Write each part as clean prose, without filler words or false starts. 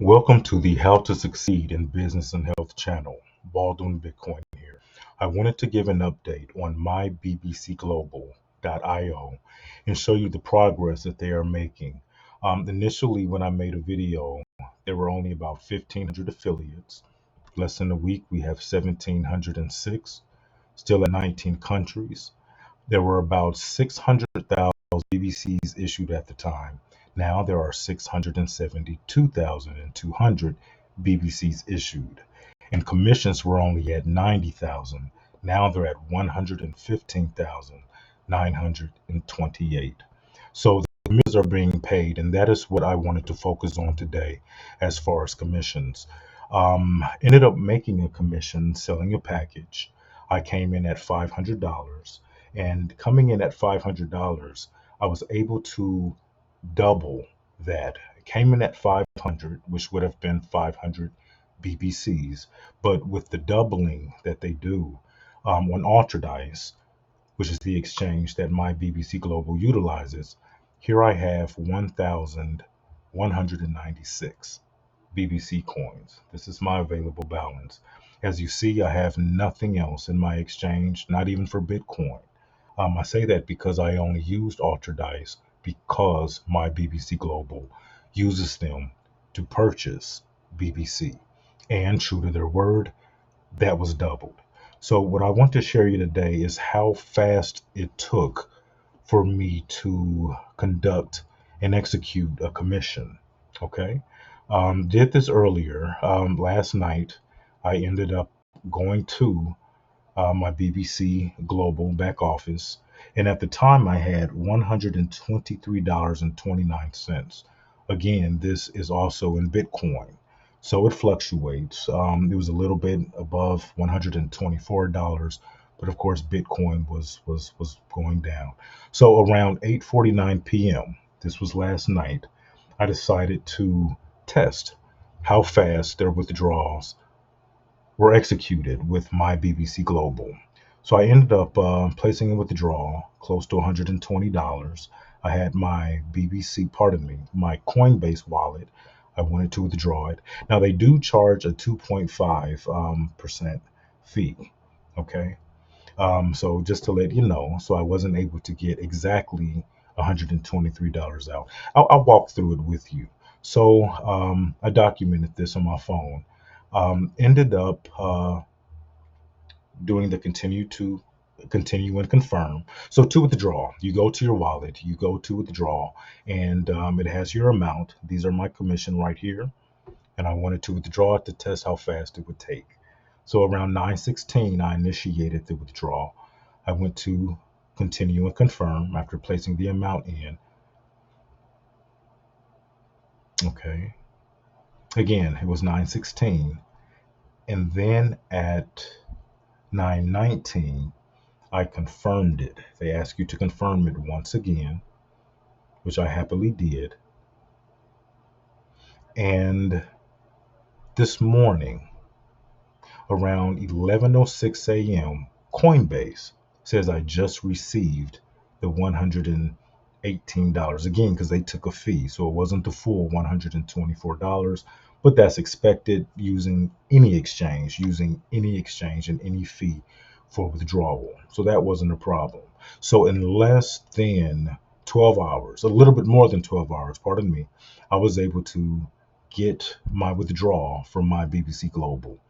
Welcome to the How to Succeed in Business and Health channel, BaldwinBitcoin here. I wanted to give an update on MyBBCGlobal.io and show you the progress that they are making. Initially, when I made a video, there were only about 1,500 affiliates. Less than a week, we have 1,706, still in 19 countries. There were about 600,000 BBCs issued at the time. Now there are 672,200 BBCs issued. And commissions were only at 90,000. Now they're at 115,928. So the commissions are being paid, and that is what I wanted to focus on today as far as commissions. Ended up making a commission selling a package. I came in at $500. And coming in at $500, I was able to double that. It came in at 500, which would have been 500 BBCs. But with the doubling that they do on Alterdice, which is the exchange that my BBC Global utilizes, here I have 1,196 BBC coins. This is my available balance. As you see, I have nothing else in my exchange, not even for Bitcoin. I say that because I only used Alterdice because my BBC Global uses them to purchase BBC. And true to their word, that was doubled. So what I want to share you today is how fast it took for me to conduct and execute a commission. Okay. Did this earlier. Last night, I ended up going to my BBC Global back office. And at the time, I had $123.29. Again, this is also in Bitcoin. So it fluctuates. It was a little bit above $124, but of course, Bitcoin was going down. So around 8:49 p.m., this was last night, I decided to test how fast their withdrawals were executed with my BBC Global. So I ended up placing a withdrawal close to $120. I had my my Coinbase wallet. I wanted to withdraw it. Now they do charge a 2.5% fee. Okay. So just to let you know, so I wasn't able to get exactly $123 out. I'll walk through it with you. So I documented this on my phone. Ended up doing the continue and confirm. So to withdraw, you go to your wallet, you go to withdraw, and it has your amount. These are my commission right here, and I wanted to withdraw it to test how fast it would take. So around 9:16, I initiated the withdrawal. I went to continue and confirm after placing the amount in. Okay. Again, it was 9:16, and then at 9:19, I confirmed it. They ask you to confirm it once again, which I happily did. And this morning, around 11:06 a.m., Coinbase says I just received the $118 again because they took a fee. So it wasn't the full $124, but that's expected using any exchange and any fee for withdrawal. So that wasn't a problem. So in less than 12 hours, a little bit more than 12 hours, pardon me, I was able to get my withdrawal from my BBC Global.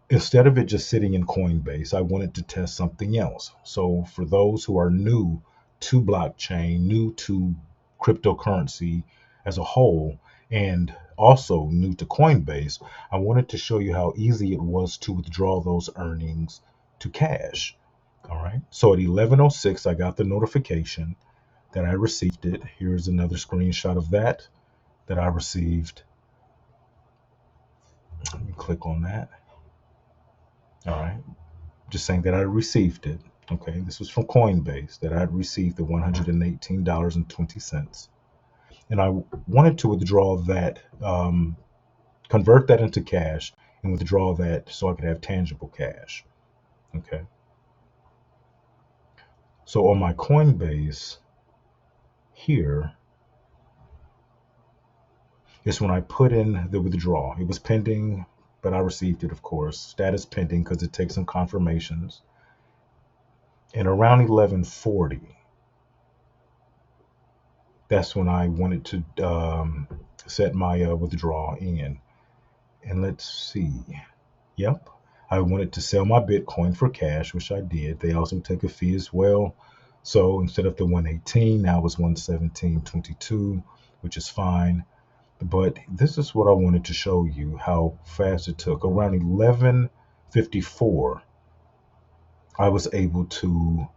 Instead of it just sitting in Coinbase, I wanted to test something else. So for those who are new to blockchain, new to cryptocurrency as a whole, and also new to Coinbase, I wanted to show you how easy it was to withdraw those earnings to cash. All right. So at 11:06, I got the notification that I received it. Here's another screenshot of that I received. Let me click on that. All right. Just saying that I received it. Okay, this was from Coinbase that I had received the $118.20, and I wanted to withdraw that, convert that into cash, and withdraw that so I could have tangible cash. Okay, so on my Coinbase here, is when I put in the withdrawal. It was pending, but I received it, of course. Status pending because it takes some confirmations. And around 11:40, that's when I wanted to set my withdrawal in. And let's see. Yep. I wanted to sell my Bitcoin for cash, which I did. They also take a fee as well. So instead of the 118, now it's 117.22, which is fine. But this is what I wanted to show you how fast it took. Around 11:54, I was able to,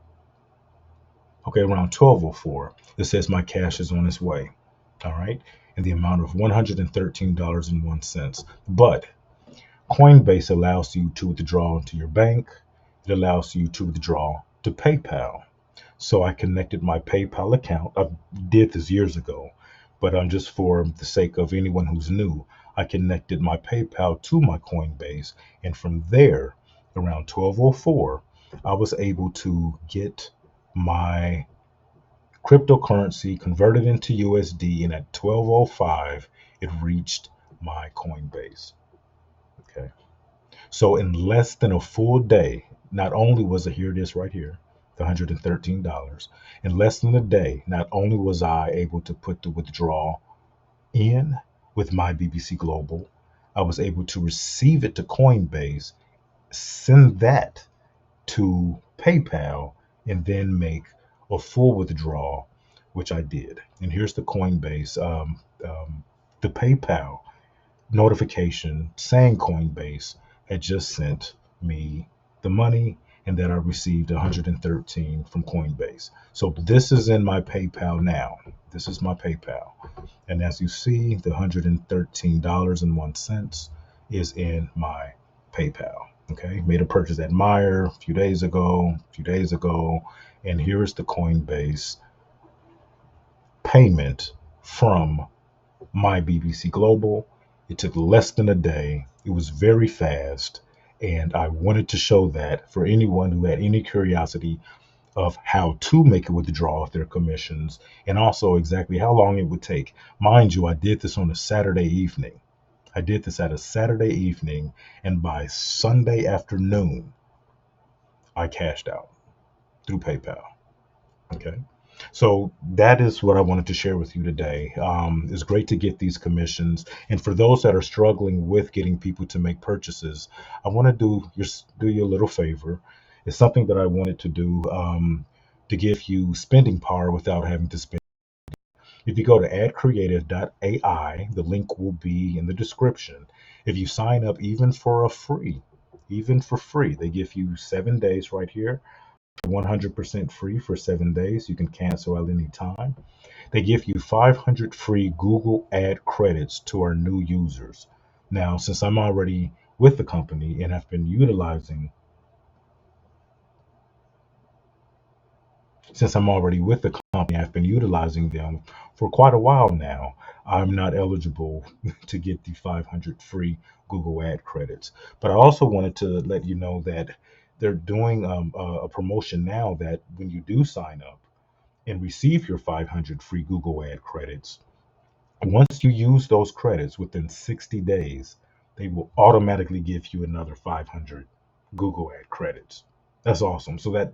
okay, around 12:04, it says my cash is on its way. All right. And the amount of $113.01. But Coinbase allows you to withdraw into your bank. It allows you to withdraw to PayPal. So I connected my PayPal account. I did this years ago, but just for the sake of anyone who's new, I connected my PayPal to my Coinbase, and from there, around 12:04, I was able to get my cryptocurrency converted into USD, and at 12:05, it reached my Coinbase. Okay. So in less than a full day, not only was it, here it is right here, the $113. In less than a day, not only was I able to put the withdrawal in with my BBC Global, I was able to receive it to Coinbase, send that to PayPal, and then make a full withdrawal, which I did. And here's the Coinbase, the PayPal notification saying Coinbase had just sent me the money and that I received 113 from Coinbase. So this is in my PayPal now. This is my PayPal. And as you see, the $113.01 is in my PayPal. Okay, made a purchase at Meyer a few days ago, and here is the Coinbase payment from my BBC Global. It took less than a day. It was very fast. And I wanted to show that for anyone who had any curiosity of how to make a withdrawal of their commissions and also exactly how long it would take. Mind you, I did this on a Saturday evening. I did this at a Saturday evening, and by Sunday afternoon, I cashed out through PayPal. Okay. So that is what I wanted to share with you today. It's great to get these commissions, and for those that are struggling with getting people to make purchases, I want to do you a little favor. It's something that I wanted to do to give you spending power without having to spend. If you go to adcreative.ai, the link will be in the description. If you sign up even for free, they give you 7 days right here. 100% free for 7 days. You can cancel at any time. They give you 500 free Google ad credits to our new users. Now, since I'm already with the company and have been utilizing, since I'm already with the company, I've been utilizing them for quite a while now. I'm not eligible to get the 500 free Google ad credits. But I also wanted to let you know that they're doing a promotion now that when you do sign up and receive your 500 free Google ad credits, once you use those credits within 60 days, they will automatically give you another 500 Google ad credits. That's awesome. So that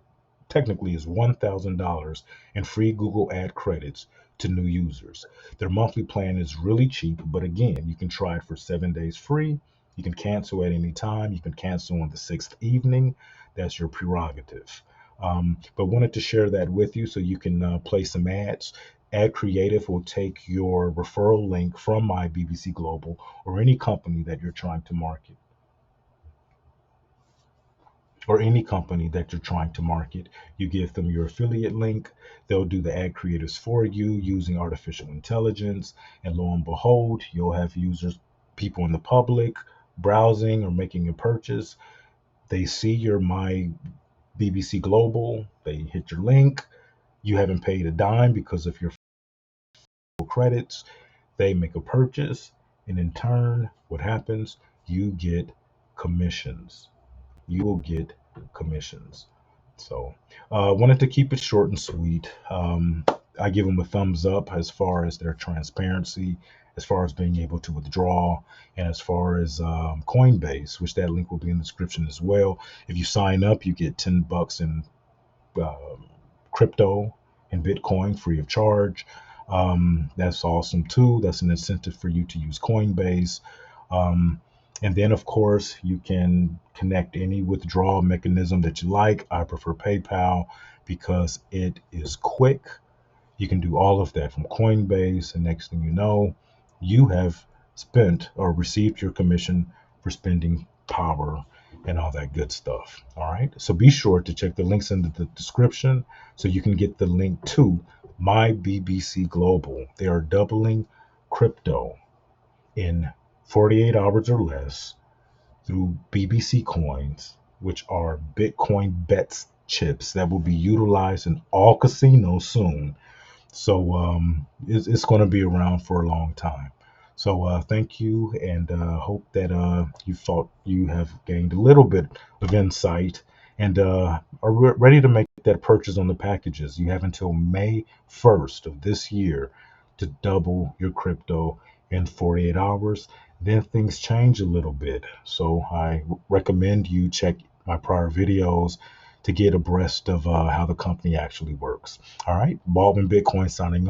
technically is $1,000 in free Google ad credits to new users. Their monthly plan is really cheap, but again, you can try it for 7 days free. You can cancel at any time. You can cancel on the sixth evening. That's your prerogative. But wanted to share that with you so you can play some ads. Ad Creative will take your referral link from my BBC Global or any company that you're trying to market, or any company that you're trying to market. You give them your affiliate link. They'll do the ad creatives for you using artificial intelligence. And lo and behold, you'll have users, people in the public, browsing or making a purchase. They see your My BBC Global. They hit your link. You haven't paid a dime because of your credits. They make a purchase, and in turn, what happens? You get commissions. You will get commissions. So, wanted to keep it short and sweet. I give them a thumbs up as far as their transparency, as far as being able to withdraw, and as far as Coinbase, which that link will be in the description as well. If you sign up, you get $10 in um, crypto and Bitcoin free of charge. That's awesome too. That's an incentive for you to use Coinbase. Um, and then, of course, you can connect any withdrawal mechanism that you like. I prefer PayPal because it is quick. You can do all of that from Coinbase, and next thing you know, you have spent or received your commission for spending power and all that good stuff. All right. So be sure to check the links in the description so you can get the link to my BBC Global. They are doubling crypto in 48 hours or less through BBC coins, which are Bitcoin bets chips that will be utilized in all casinos soon. So it's going to be around for a long time. So thank you, and hope that you thought you have gained a little bit of insight and are ready to make that purchase on the packages. You have until May 1st of this year to double your crypto in 48 hours. Then things change a little bit. So I recommend you check my prior videos to get abreast of how the company actually works. All right, Baldwin Bitcoin signing off.